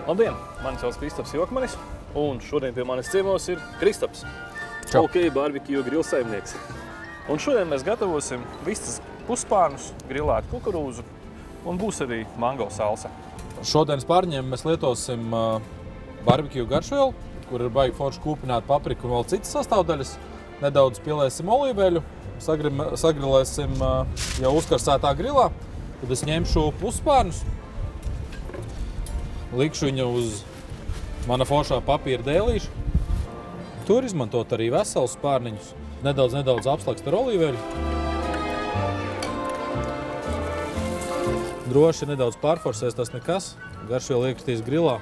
Labdien! Mani sauc Kristaps Jokmanis, un šodien pie manis ciemos ir Kristaps. Čau. OK barbecue grill saimnieks. Un šodien mēs gatavosim vistas puspārnus, grilētu kukurūzu, un būs arī mango salsa. Šodienas pārņiem mēs lietosim barbecue garšvielu, kur ir baigi forši kūpināta paprika un vēl citas sastāvdaļas. Nedaudz pieliesim olīveļu, sagrilēsim jau uzkarsētā grilā. Tad es ņemšu puspārnus, likšu viņu uz mana foršā papīra dēlīša. Tur izmantot arī veselus spārniņus. Nedaudz apslakst ar olīveļu. Droši nedaudz pārforsēs, tas nekas. Garšvielu iekritīs grilā.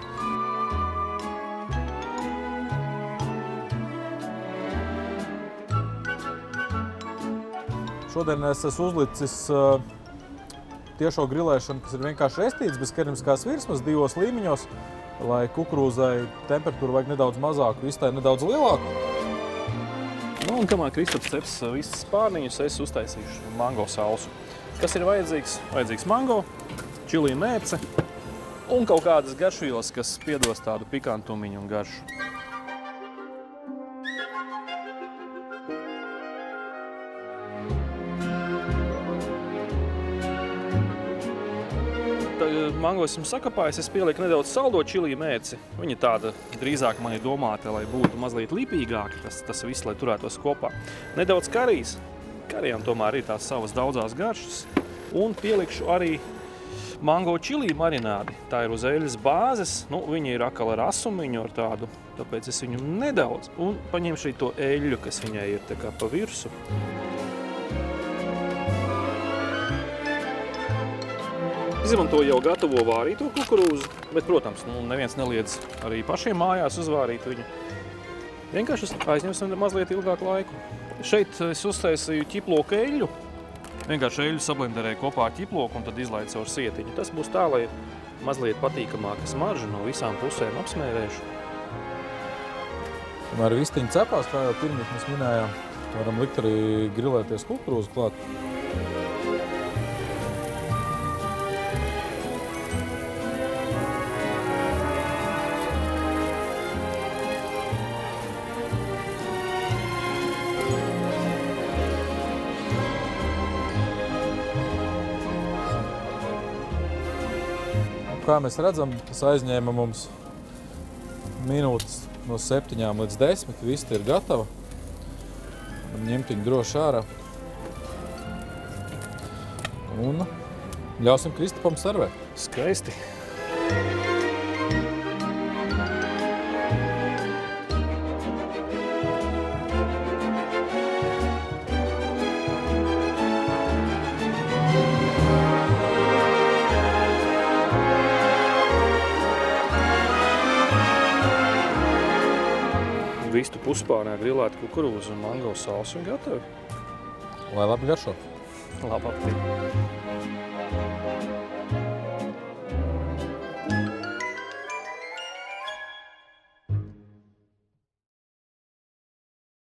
Šodien es esmu uzlicis tiešo grilēšanu, kas ir vienkārši restīts, bez keramiskās virsmas, 2 līmeņos, lai kukurūzai temperatūru vajag nedaudz mazāku, vistai nedaudz lielāku. Nu, un kamēr Kristaps ceps vistas spārniņus, es uztaisīšu mango salsu. Kas ir vajadzīgs? Vajadzīgs mango, čili mērce un kaut kādas garšvielas, kas piedos tādu pikantumiņu un garšu. Mango esmu sakapājis, es pielieku nedaudz saldo čili mērci. Viņa tāda drīzāk man ir domāta, lai būtu mazliet lipīgāka, tas viss, lai turētos kopā. Nedaudz karijas. Karijām tomēr ir tās savas daudzās garšas. Un pielikšu arī mango čili marinādi. Tā ir uz eļas bāzes. Nu, viņa ir atkal ar asumiņu ar tādu, tāpēc es viņu nedaudz. Un paņemšu arī to eļļu, kas viņai ir tā kā pa virsu. Izmantoju jau gatavo vārīto kukurūzu, bet, protams, neviens neliedz arī pašiem mājās uzvārīt viņu. Vienkārši aizņemsim mazliet ilgāku laiku. Šeit es uztaisīju ķiploku eļļu. Vienkārši eļļu sablenderēju kopā ar ķiploku un tad izlaidu caur sietiņu. Tas būs tā, lai mazliet patīkamāka smarža no visām pusēm apsmērēšu. Tomēr vistiņi cepās, kā jau pirmīt mēs minējām. Varam likt arī grilēties kukurūzu klāt. Kā mēs redzam, tas aizņēma mums minūtes no 7 līdz 10. Vista ir gatava. Ņemt viņu droši ārā. Un ļausim Kristapam servēt. Skaisti. Vistu puspārnē grilētu kukurūzu un mango salsu un gatavi. Lai labi garšo. Labi aptīk.